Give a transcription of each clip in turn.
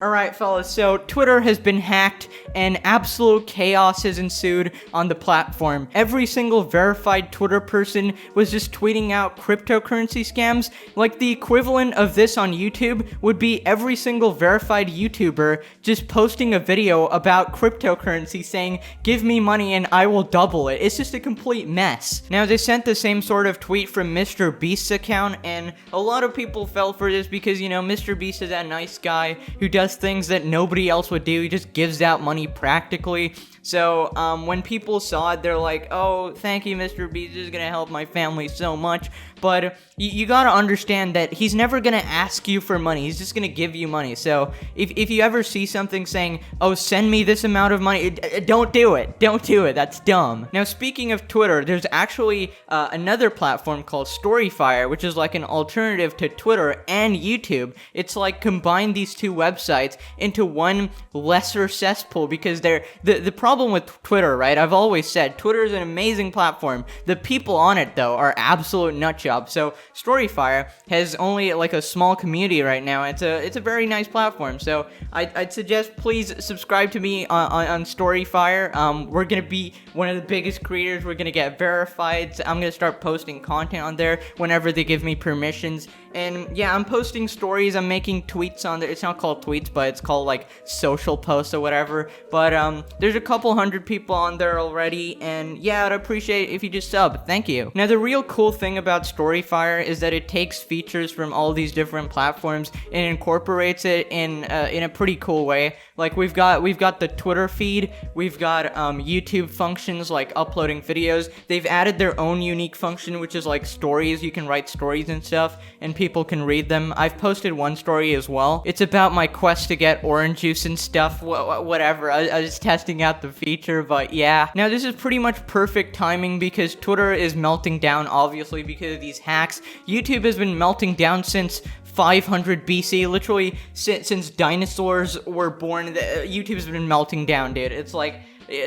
Alright, fellas, so Twitter has been hacked and absolute chaos has ensued on the platform. Every single verified Twitter person was just tweeting out cryptocurrency scams. Like, the equivalent of this on YouTube would be every single verified YouTuber just posting a video about cryptocurrency saying, "Give me money and I will double it." It's just a complete mess. Now, they sent the same sort of tweet from Mr. Beast's account, and a lot of people fell for this because, you know, Mr. Beast is that nice guy who does things that nobody else would do. He just gives out money practically. So when people saw it, they're like, "Oh, thank you, Mr. Beast, this is gonna help my family so much." But you gotta understand that he's never gonna ask you for money. He's just gonna give you money. So if you ever see something saying, "Oh, send me this amount of money," don't do it. Don't do it. That's dumb. Now, speaking of Twitter, there's actually another platform called Storyfire, which is like an alternative to Twitter and YouTube. It's like combine these two websites into one lesser cesspool because they're the problem with Twitter, right? I've always said Twitter is an amazing platform. The people on it, though, are absolute nutjobs. So Storyfire has only like a small community right now. It's a very nice platform. So I'd suggest please subscribe to me on Storyfire. We're gonna be one of the biggest creators. We're gonna get verified. I'm gonna start posting content on there whenever they give me permissions. And yeah, I'm posting stories. I'm making tweets on there. It's not called tweets, but it's called like social posts or whatever. But there's a couple hundred people on there already, and yeah, I'd appreciate it if you just sub. Thank you. Now, the real cool thing about Storyfire is that it takes features from all these different platforms and incorporates it in a pretty cool way. Like we've got the Twitter feed, we've got YouTube functions like uploading videos. They've added their own unique function, which is like stories. You can write stories and stuff, and people can read them. I've posted one story as well. It's about my quest to get orange juice and stuff. Whatever. I was testing out the feature, but yeah. Now, this is pretty much perfect timing because Twitter is melting down, obviously, because of these hacks. YouTube has been melting down since 500 BC, literally since dinosaurs were born. YouTube has been melting down, dude. It's like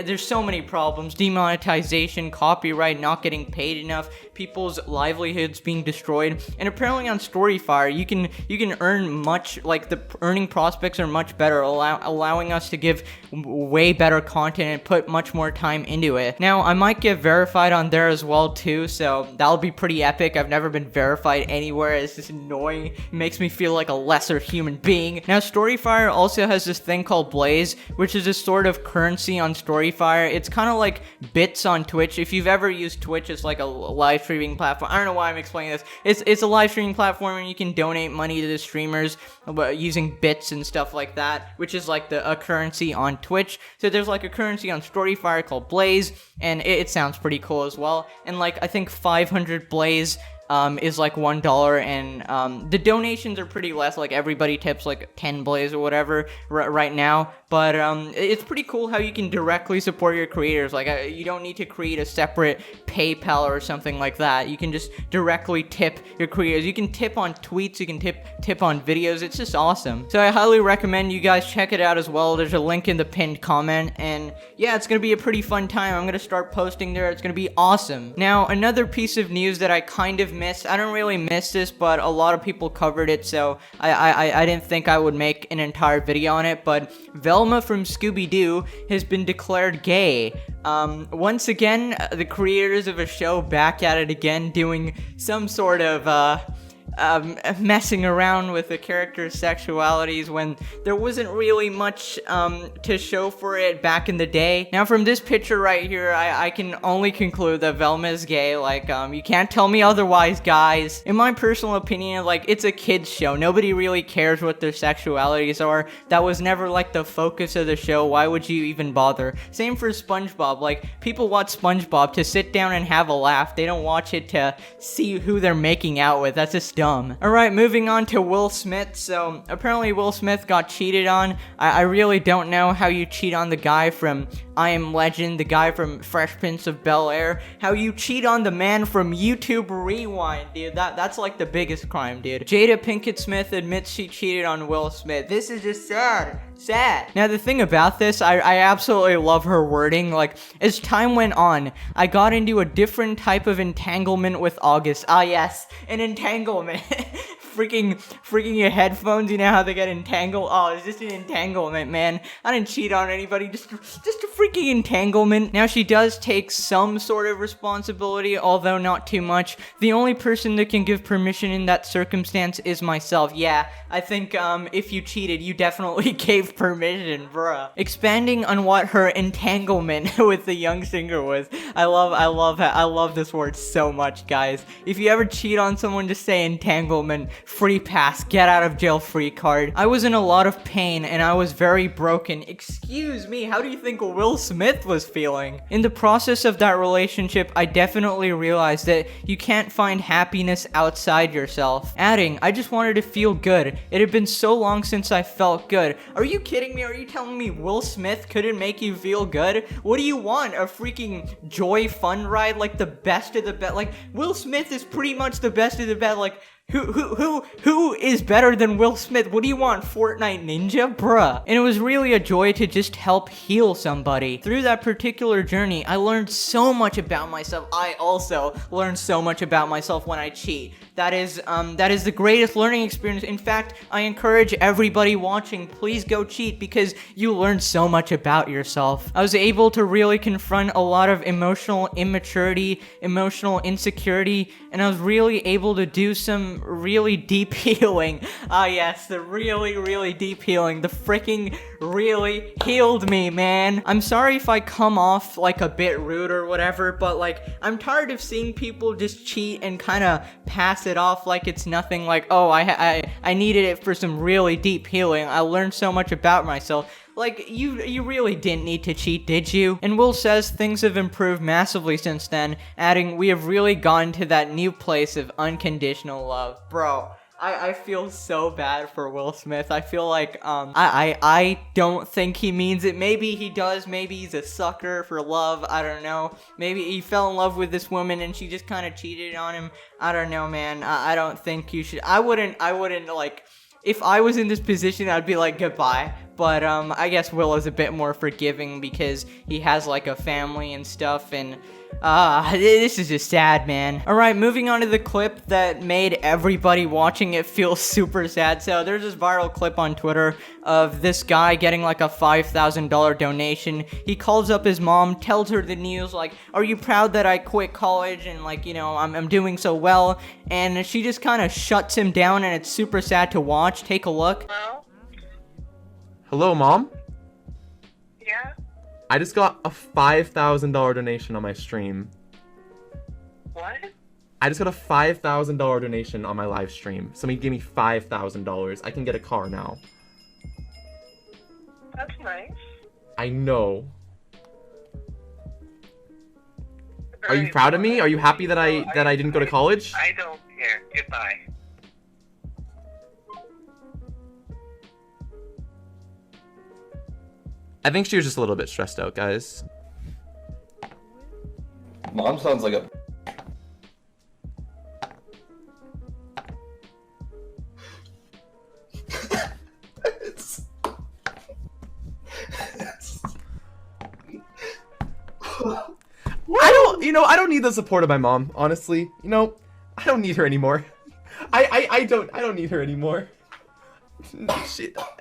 there's so many problems: demonetization, copyright, not getting paid enough, people's livelihoods being destroyed. And apparently on Storyfire, you can earn much, like the earning prospects are much better, allowing us to give way better content and put much more time into it. Now, I might get verified on there as well too, so that'll be pretty epic. I've never been verified anywhere. It's just annoying. It makes me feel like a lesser human being. Now, Storyfire also has this thing called Blaze, which is a sort of currency on Storyfire. It's kind of like bits on Twitch. If you've ever used Twitch, it's like a live streaming platform. I don't know why I'm explaining this. It's a live streaming platform, and you can donate money to the streamers using bits and stuff like that, which is like a currency on Twitch. So there's like a currency on Storyfire called Blaze, and it sounds pretty cool as well. And like I think 500 Blaze is like $1, and the donations are pretty less. Like everybody tips like 10 Blaze or whatever right now. But it's pretty cool how you can directly support your creators. Like you don't need to create a separate PayPal or something like that. You can just directly tip your creators. You can tip on tweets. You can tip on videos. It's just awesome. So I highly recommend you guys check it out as well. There's a link in the pinned comment, and yeah, it's gonna be a pretty fun time. I'm gonna start posting there. It's gonna be awesome. Now, another piece of news that I kind of missed. I don't really miss this, but a lot of people covered it, so I didn't think I would make an entire video on it. But Velma from Scooby-Doo has been declared gay. Once again, the creators of a show back at it again, doing some sort of messing around with the character's sexualities when there wasn't really much to show for it back in the day. Now, from this picture right here, I can only conclude that Velma is gay. Like, you can't tell me otherwise, guys. In my personal opinion, like, it's a kid's show. Nobody really cares what their sexualities are. That was never, like, the focus of the show. Why would you even bother? Same for SpongeBob. Like, people watch SpongeBob to sit down and have a laugh. They don't watch it to see who they're making out with. That's just dumb. Alright, moving on to Will Smith. So, apparently Will Smith got cheated on. I really don't know how you cheat on the guy from I Am Legend, the guy from Fresh Prince of Bel-Air. How you cheat on the man from YouTube Rewind, dude. That's like the biggest crime, dude. Jada Pinkett Smith admits she cheated on Will Smith. This is just sad. Now, the thing about this, I absolutely love her wording. Like, as time went on, I got into a different type of entanglement with August. Ah, yes, an entanglement. freaking your headphones. You know how they get entangled? Oh, it's just an entanglement, man. I didn't cheat on anybody, just a freaking entanglement. Now, she does take some sort of responsibility, although not too much. The only person that can give permission in that circumstance is myself. Yeah, I think if you cheated, you definitely gave permission, bruh. Expanding on what her entanglement with the young singer was. I love this word so much, guys. If you ever cheat on someone, just say entanglement, free pass, get out of jail free card. I was in a lot of pain and I was very broken. Excuse me, how do you think Will Smith was feeling? In the process of that relationship, I definitely realized that you can't find happiness outside yourself. Adding, I just wanted to feel good. It had been so long since I felt good. Are you kidding me? Are you telling me Will Smith couldn't make you feel good? What do you want? A freaking joy fun ride? Like the best of the best? Like, Will Smith is pretty much the best of the best. Like, who is better than Will Smith? What do you want, Fortnite Ninja? Bruh. And it was really a joy to just help heal somebody. Through that particular journey, I learned so much about myself. I also learned so much about myself when I cheat. That is the greatest learning experience. In fact, I encourage everybody watching, please go cheat because you learn so much about yourself. I was able to really confront a lot of emotional immaturity, emotional insecurity, and I was really able to do some really deep healing. Ah yes, the really deep healing. The freaking really healed me, man. I'm sorry if I come off like a bit rude or whatever, but like, I'm tired of seeing people just cheat and kind of pass it off like it's nothing. Like, oh, I needed it for some really deep healing. I learned so much about myself. Like, you really didn't need to cheat, did you? And Will says things have improved massively since then, adding, we have really gotten to that new place of unconditional love. Bro, I feel so bad for Will Smith. I feel like, I don't think he means it. Maybe he does. Maybe he's a sucker for love. I don't know. Maybe he fell in love with this woman and she just kind of cheated on him. I don't know, man. I don't think you should. I wouldn't, like, if I was in this position, I'd be like, goodbye. But, I guess Will is a bit more forgiving because he has, like, a family and stuff, and, this is just sad, man. Alright, moving on to the clip that made everybody watching it feel super sad. So, there's this viral clip on Twitter of this guy getting, like, a $5,000 donation. He calls up his mom, tells her the news, like, are you proud that I quit college, and, like, you know, I'm doing so well, and she just kind of shuts him down, and it's super sad to watch. Take a look. Hello? Hello, Mom? Yeah? I just got a $5,000 donation on my stream. What? I just got a $5,000 donation on my live stream. Somebody gave me $5,000. I can get a car now. That's nice. I know. Are you proud of me? Are you happy that I didn't go to college? I don't care. Goodbye. I think she was just a little bit stressed out, guys. Mom sounds like a... I don't need the support of my mom, honestly. You know, I don't need her anymore. I don't need her anymore.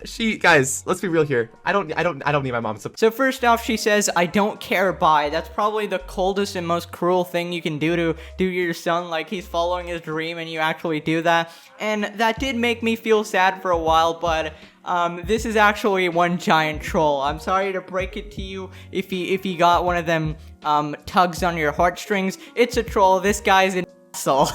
She guys, let's be real here. I don't need my mom's support. So first off, she says, I don't care, bye. That's probably the coldest and most cruel thing you can do to your son. Like, he's following his dream and you actually do that. And that did make me feel sad for a while, but this is actually one giant troll. I'm sorry to break it to you if you got one of them tugs on your heartstrings. It's a troll. This guy's an asshole.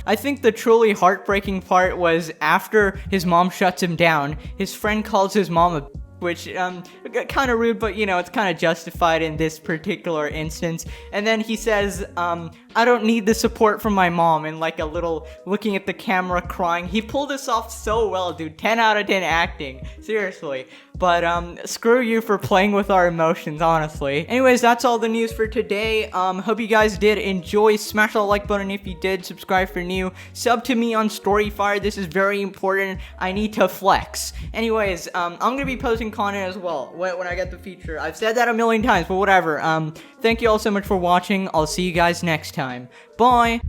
I think the truly heartbreaking part was after his mom shuts him down, his friend calls his mom a which, kind of rude, but, you know, it's kind of justified in this particular instance. And then he says, I don't need the support from my mom, and, like, a little looking at the camera crying. He pulled this off so well, dude. 10 out of 10 acting. Seriously. But, screw you for playing with our emotions, honestly. Anyways, that's all the news for today. Hope you guys did enjoy. Smash that like button if you did. Subscribe for new. Sub to me on Storyfire. This is very important. I need to flex. Anyways, I'm gonna be posting content as well when I get the feature. I've said that a million times, but whatever. Thank you all so much for watching. I'll see you guys next time. Bye!